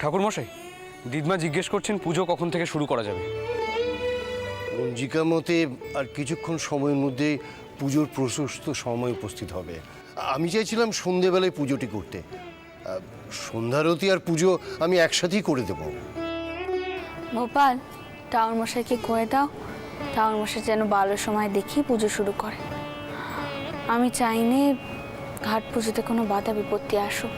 ঠাকুরমশাই, দিদমা জিজ্ঞেস করছেন পুজো কখন থেকে শুরু করা যাবে। পঞ্জিকা মতে আর কিছুক্ষণ সময়ের মধ্যেই পুজোর প্রশস্ত সময় উপস্থিত হবে। আমি চাইছিলাম সন্ধেবেলায় পুজোটি করতে। সন্ধ্যারতি আর পুজো আমি একসাথেই করে দেব। গোপাল, টাউন মশাইকে কয়ে দাও, টাউন মশাই যেন ভালো সময় দেখি পুজো শুরু করে। আমি চাইনি ঘাট পুজোতে কোনো বাধা বিপত্তি আসুক।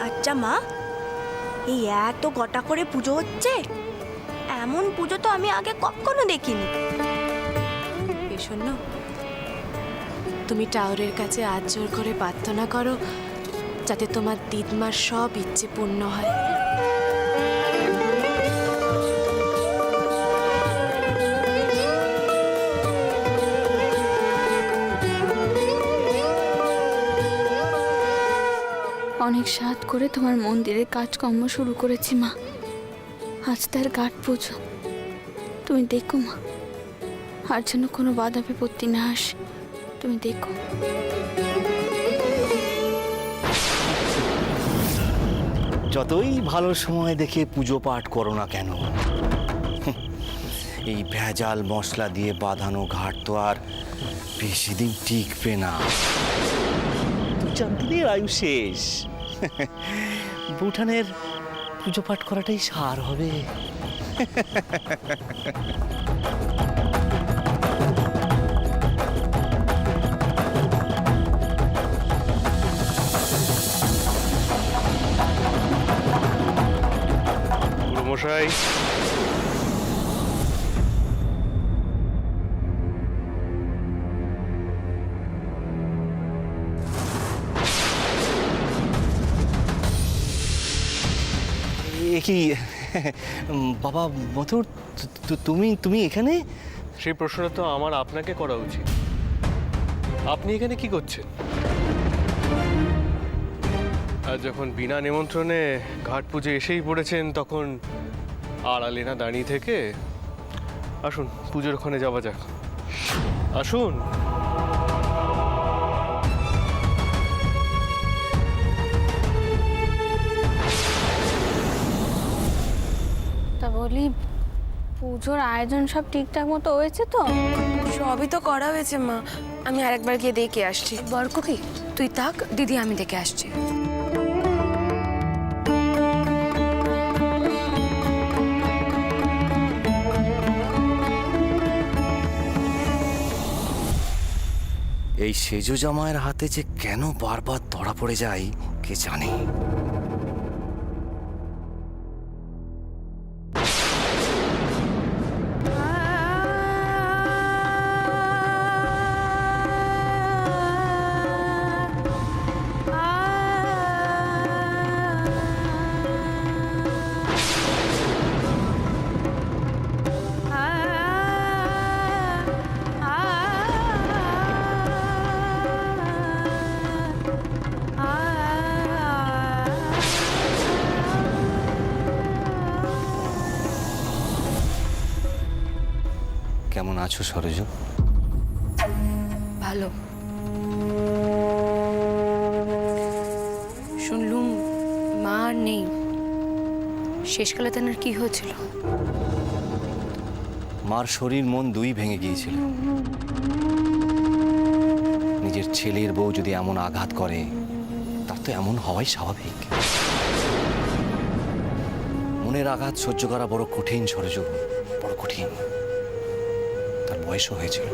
আচ্ছা মা, এই এত গোটা করে পুজো হচ্ছে, এমন পুজো তো আমি আগে কখনো দেখিনি। শোনো, তুমি টাওরের কাছে আজ জোর করে প্রার্থনা করো যাতে তোমার দিদমার সব ইচ্ছে পূর্ণ হয়। অনেক সাধ করে তোমার মন্দিরের কাজকর্ম শুরু করেছি মা। আজ তার ঘাট পুজো, তুমি দেখো মা, আর যেন কোনো বাধা বিপত্তি না আসে। তুমি দেখো। যতই ভালো সময় দেখে পুজো পাঠ করো না কেন, এই ভেজাল মশলা দিয়ে বাঁধানো ঘাট তো আর বেশি দিন টিকবে না। 2-4 দিনের আয়ু শেষ। ভুটানের পুজো পাঠ করাটাই সার হবে। মশাই, কি বাবা মথুর, তুমি এখানে? সেই প্রশ্নটা তো আমার আপনাকে করা উচিত। আপনি এখানে কি করছেন? আর যখন বিনা নিমন্ত্রণে ঘাট পুজো এসেই পড়েছেন, তখন আড়ালে না দাঁড়িয়ে থেকে আসুন পুজোর ওখানে যাওয়া যাক। আসুন। তা বলি, পুজোর আয়োজন সব ঠিকঠাক মতো হয়েছে তো? সবই তো করা হয়েছে মা, আমি আরেকবার গিয়ে দেখে আসছি। বরকো কি তুই থাক, দিদি আমি দেখে আসছি। এই সেজো জামাইয়ের হাতে যে কেন বারবার ধরা পড়ে যায় কে জানে। কেমন আছো সরোজ? ভালো। শুনলুম মা আর নেই, শেষকালে তেনার কি হয়েছিল? মার শরীর মন দুই ভেঙে গিয়েছিল। নিজের ছেলের বউ যদি এমন আঘাত করে, তার তো এমন হওয়াই স্বাভাবিক। মনের আঘাত সহ্য করা বড় কঠিন সরোজ, বড় কঠিন। তার বয়সও হয়েছিল।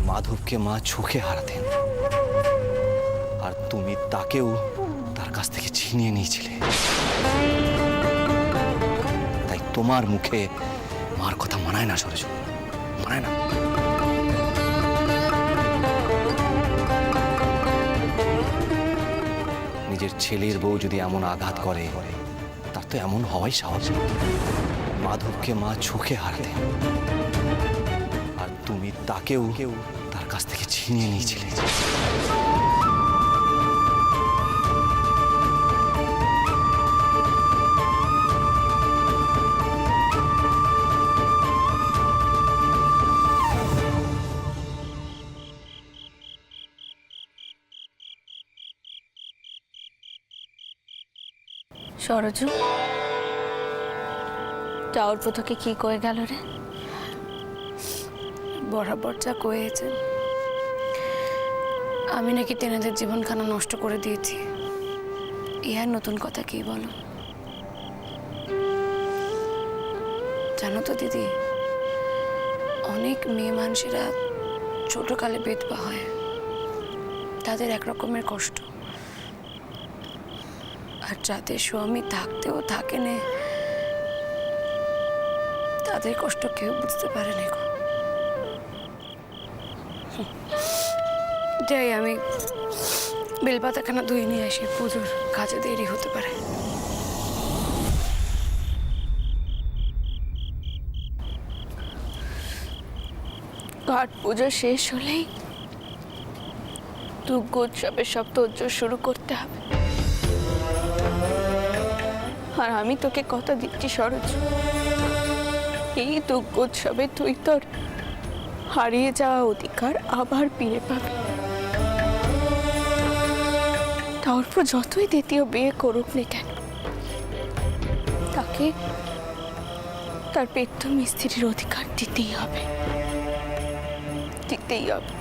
মাধবকে মা চোখে হারাতেন, আর তুমি তাকেও তার কাছ থেকে ছিনিয়ে নিয়েছিলে। তাই তোমার মুখে মার কথা মানায় না সরোজ, মানায় না। ছেলের বউ যদি এমন আঘাত করে, তার তো এমন হওয়াই স্বাভাবিক। মাধবকে মা চোখে হারতে, আর তুমি তাকেও তার কাছ থেকে ছিনিয়ে নিয়েছিলে। সরজু, টাওর তোকে কি কয়ে গেল রে? বরাবর যা কয়েছেন, আমি নাকি তেনাদের জীবনখানা নষ্ট করে দিয়েছি। ইহার নতুন কথা কি বলো? জানো তো দিদি, অনেক মেয়ে মানুষেরা ছোটকালে বেদবা হয়, তাদের এক রকমের কষ্ট। আর যাদের স্বামী থাকতেও থাকে না, তাদের কষ্ট কেউ বুঝতে পারে না গো। যাই, আমি বেলপাতাখানা ধুয়ে নিয়ে আসি, পুজোর কাজে দেরি হতে পারে। ঘাট পুজো শেষ হলেই দুর্গ উৎসবের সব তোড়জোড় শুরু করতে হবে। আর আমি তোকে কথা দিচ্ছি সরোজ, এই দুর্গ উৎসবে তুই তোর হারিয়ে যাওয়া অধিকার আবার ফিরে পাবি। তারপর যতই দ্বিতীয় বিয়ে করুক না কেন, তাকে তার পেট্য মিস্ত্রির অধিকার দিতেই হবে, দিতেই হবে।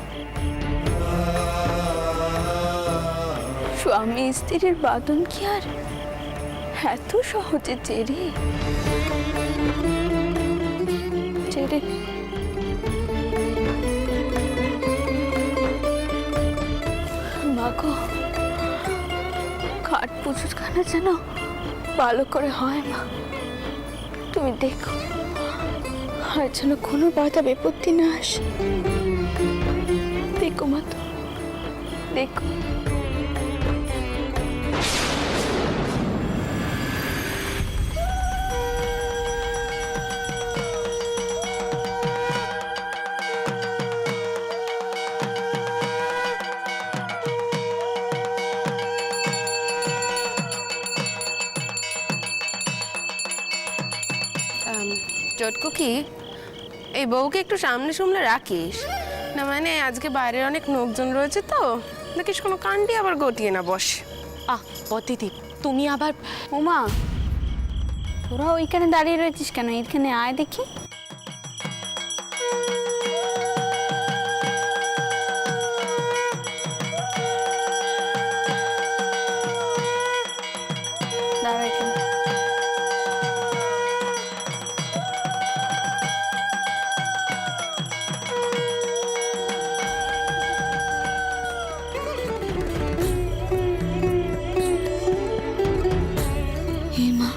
স্বামী স্ত্রীর বাঁধন কি আর এত সহজে চেরে চেরে মাগো, ঘাট পুজোর খানা যেন ভালো করে হয় মা। তুমি দেখো, আর যেন কোনো বাধা বিপত্তি না আসে। দেখো মা, তো দেখো। চটকু কি, এই বউকে একটু সামনে সামনে রাখিস না, মানে আজকে বাইরের অনেক লোকজন রয়েছে তো, দেখিস কোনো কাণ্ডি আবার গটিয়ে না বস। দিদি, তুমি আবার উমা, তোরা ওইখানে দাঁড়িয়ে রয়েছিস কেন? এখানে আয় দেখি। দাঁড়া এখানে। হে মা,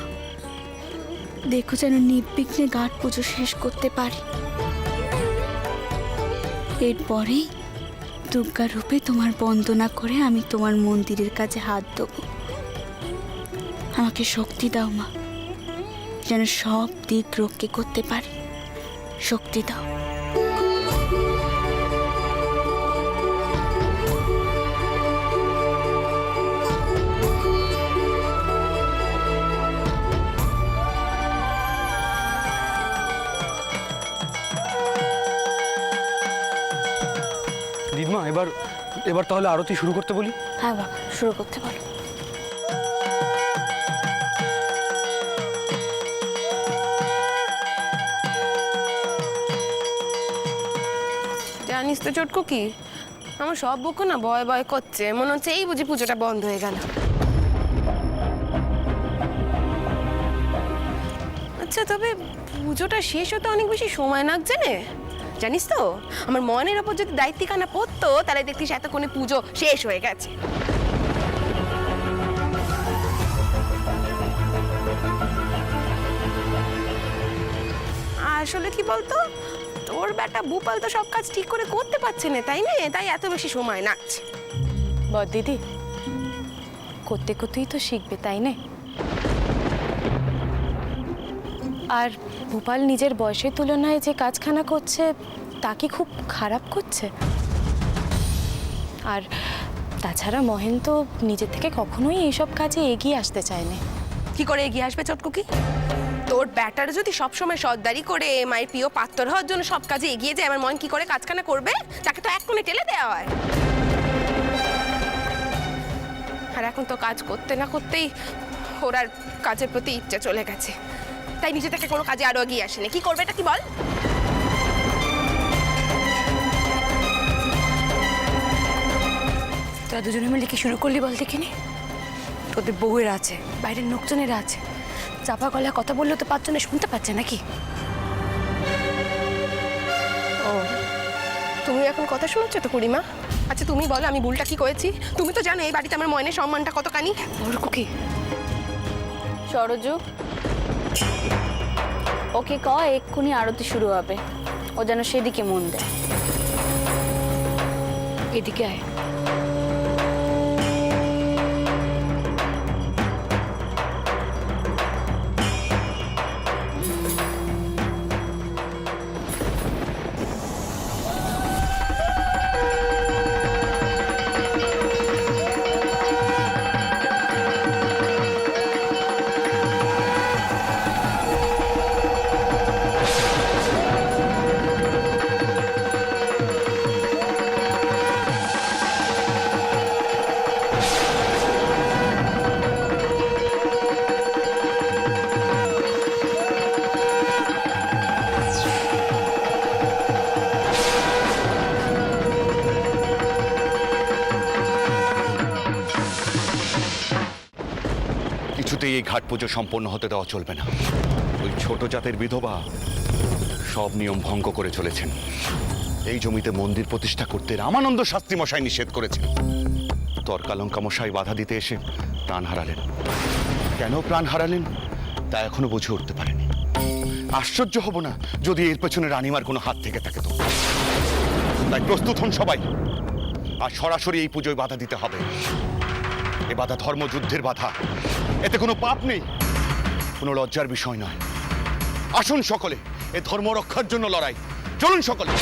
দেখো যেন নির্বিঘ্নে ঘাট পুজো শেষ করতে পারি। এরপরেই দুর্গা রূপে তোমার বন্দনা করে আমি তোমার মন্দিরের কাছে হাত দেবো। আমাকে শক্তি দাও মা, যেন সব দিক রক্ষে করতে পারি। শক্তি দাও। দিদমা, এবার তাহলে আরতি শুরু করতে বলি। হ্যাঁ বাবা, শুরু করতে বলো। জানিস তো চটকু কি, আমার সব বুকও না ভয় ভয় করছে, মনে হচ্ছে এই বুঝি পুজোটা বন্ধ হয়ে গেল। আচ্ছা, তবে পুজোটা শেষ হতে অনেক বেশি সময় লাগছে না? জানিস তো, আমার মনের ওপর যদি দায়িত্বখানা পড়তো, তাহলে দেখতিস এতক্ষণে পুজো শেষ হয়ে গেছে। আসলে কি বলতো, তোর বেটা ভূপাল তো সব কাজ ঠিক করে করতে পারছে না, তাই না? তাই এত বেশি সময় লাগছে। দিদি, করতে করতেই তো শিখবে, তাই না? আর ভূপাল নিজের বয়সের তুলনায় যে কাজখানা করছে তা কি খুব খারাপ করছে? আর তাছাড়া মহেন তো নিজের থেকে কখনোই এইসব কাজে এগিয়ে আসতে চায় না। কি করে এগিয়ে আসবে চটকুকি? তোর ব্যাটার যদি সবসময় সর্দারি করে মায়ের প্রিয় পাত্র হওয়ার জন্য সব কাজে এগিয়ে যায়, আমার মন কি করে কাজখানা করবে? তাকে তো এক কোণে টেলে দেওয়া হয়। আর এখন তো কাজ করতে না করতেই ওর আর কাজের প্রতি ইচ্ছা চলে গেছে, তাই নিজে থেকে কোনো কাজে আরো এগিয়ে আসেনি। কি করবে এটা কি বল? তোরা দুজনে মিলে কি শুরু করলি বল দেখিনি? তোদের বউয়েরা আছে, বাইরের লোকজনেরা আছে, চাপা গলায় কথা বললে তো পাঁচজনে শুনতে পাচ্ছে নাকি? ও, তুমি এখন কথা শোনাচ্ছ তো খুড়িমা? আচ্ছা তুমি বলো, আমি ভুলটা কি করেছি? তুমি তো জানো এই বাড়িতে আমার ময়নের সম্মানটা কতখানি। বড় কুকি, সরজু, ওকে এক্ষুনি আরতি শুরু হবে, ও যেন সেদিকে মন দেয়। এদিকে আয়। কিছুতেই এই ঘাট পুজো সম্পন্ন হতে দেওয়া চলবে না। ওই ছোট জাতের বিধবা সব নিয়ম ভঙ্গ করে চলেছেন। এই জমিতে মন্দির প্রতিষ্ঠা করতে রামানন্দ শাস্ত্রী মশাই নিষেধ করেছেন। তর্কালঙ্কা মশাই বাধা দিতে এসে প্রাণ হারালেন। কেন প্রাণ হারালেন তা এখনো বুঝে উঠতে পারেনি। আশ্চর্য হব না যদি এর পেছনে রানীমার কোনো হাত থেকে থাকে। তো তাই প্রস্তুত হন সবাই, আর সরাসরি এই পুজোয় বাধা দিতে হবে। এ বাধা ধর্মযুদ্ধের বাধা, এতে কোনো পাপ নেই, কোনো লজ্জার বিষয় নয়। আসুন সকলে, এ ধর্ম রক্ষার জন্য লড়াই। চলুন সকলে।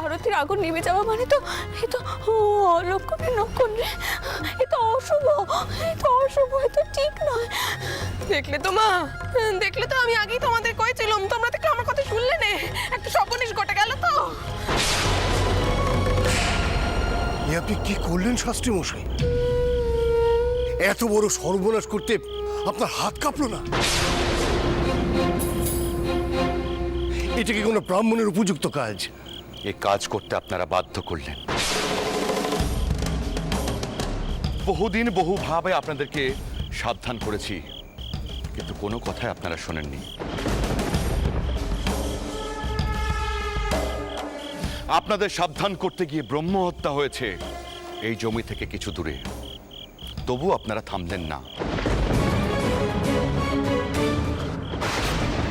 আরতির আগুন নিভে যাওয়া মানে তো এ তো অলক্ষণে নক্ষণে, এ তো অশুভ, এ তো অশুভ, এ তো ঠিক নয়। দেখলে তো মা, দেখলে তো, আমি আগেই তোমাদের কইছিলাম, তোমরা দেখলে আমার কথা শুনলে না, একটা সর্বনাশ ঘটে গেল তো। এ আপনি কি করলেন শাস্ত্রী মশাই? এত বড় সর্বনাশ করতে আপনার হাত কাঁপলো না? এটা কি কোনো ব্রাহ্মণের উপযুক্ত কাজ? এ কাজ করতে আপনারা বাধ্য করলেন। বহুদিন বহুভাবে আপনাদেরকে সাবধান করেছি, কিন্তু কোনো কথাই আপনারা শোনেননি। আপনাদের সাবধান করতে গিয়ে ব্রহ্ম হত্যা হয়েছে এই জমি থেকে কিছু দূরে, তবু আপনারা থামলেন না।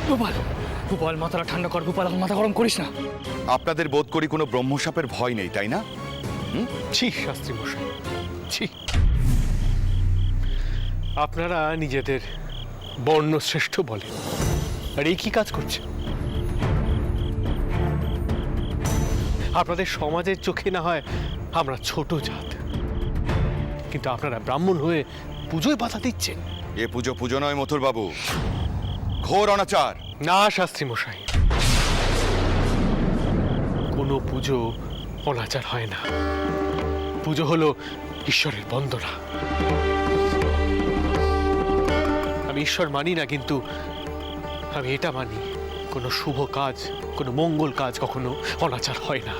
গোপাল, গোপাল মাথাটা ঠান্ডা কর গোপাল, এখন মাথা গরম করিস না। আপনাদের বোধ করি কোনো ব্রহ্মসাপের ভয় নেই, তাই না? ছি শাস্ত্রী মশাই, ছি। আপনারা নিজেদের বর্ণশ্রেষ্ঠ বলেন, আর এই কি কাজ করছে? আপনাদের সমাজের চোখে না হয় আমরা ছোট জাত, কিন্তু আপনারা ব্রাহ্মণ হয়ে পুজোয় বাধা দিচ্ছেন। এ পুজো পুজো নয় মথুর বাবু, ঘোর অনাচার। না শাস্ত্রী মশাই, কোনো পুজো অনাচার হয় না। পুজো হলো ঈশ্বরের বন্দনা। আমি ঈশ্বর মানি না, কিন্তু আমি এটা মানি, কোনো শুভ কাজ, কোনো মঙ্গল কাজ কখনো অনাচার হয় না।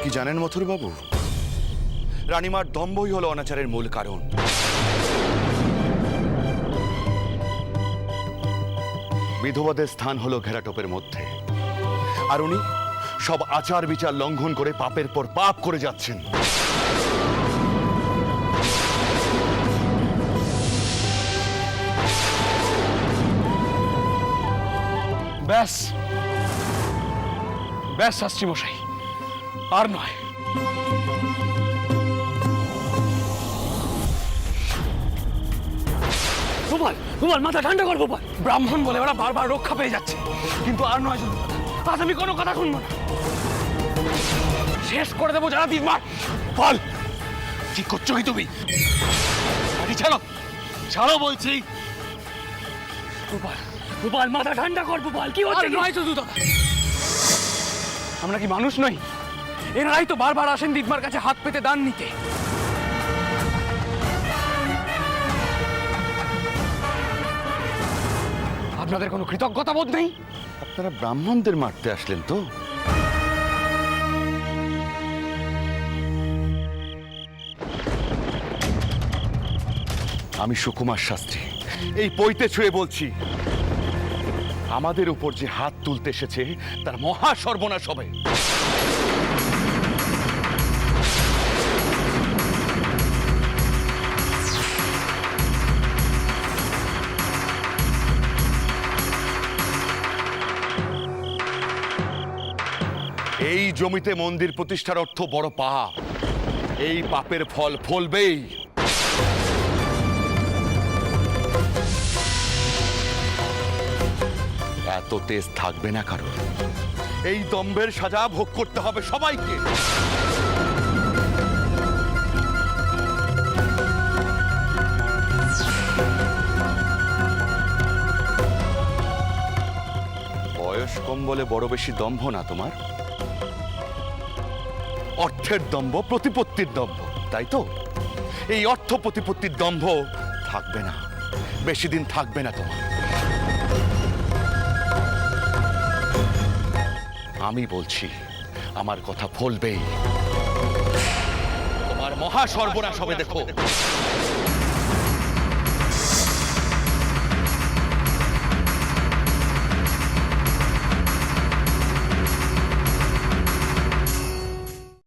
কি জানেন মথুর বাবু, রানীমার দম্ভই হলো অনাচারের মূল কারণ। বিধবাদের স্থান হলো ঘেরাটোপের মধ্যে, আর উনি সব আচার বিচার লঙ্ঘন করে পাপের পর পাপ করে যাচ্ছেন। ব্যাস ব্যাস শাস্ত্রী মশাই, আর নয়। গোপাল, গোপাল মাথা ঠান্ডা কর গোপাল। ব্রাহ্মণ বলে ওরা বারবার রক্ষা পেয়ে যাচ্ছে, কিন্তু আর নয় শুধু কথা, আজ আমি কোনো কথা শুনবো না। শেষ করে দেবো যারা দিদমার। বল, কি করছো কি তুমি? গাড়ি ছাড়ো, ছাড়ো বলছি। গোপাল, গোপাল মাথা ঠান্ডা কর গোপাল, কি হচ্ছে? নয় শুধু দাদা, আমরা কি মানুষ নই? এনারাই তো বারবার আসেন দিদমার কাছে হাত পেতে দান নিতে। আপনাদের কোনো কৃতজ্ঞতা বোধ নেই? আপনারা ব্রাহ্মণদের মারতে আসলেন তো? আমি সুকুমার শাস্ত্রী, এই পৈতে ছুঁয়ে বলছি, আমাদের উপর যে হাত তুলতে এসেছে তার মহা সর্বনাশ হবে। এই জমিতে মন্দির প্রতিষ্ঠার অর্থ বড় পাপ, এই পাপের ফল ফলবেই। এত তেজ থাকবে না কারো, এই দম্ভের সাজা ভোগ করতে হবে সবাইকে। বয়স কম বলে বড় বেশি দম্ভ না তোমার, অর্থের দম্ভ, প্রতিপত্তির দম্ভ, তাই তো? এই অর্থ প্রতিপত্তির দম্ভ থাকবে না, বেশি দিন থাকবে না তোমার। আমি বলছি, আমার কথা ফলবেই, তোমার মহা সর্বনাশ হবে। দেখো।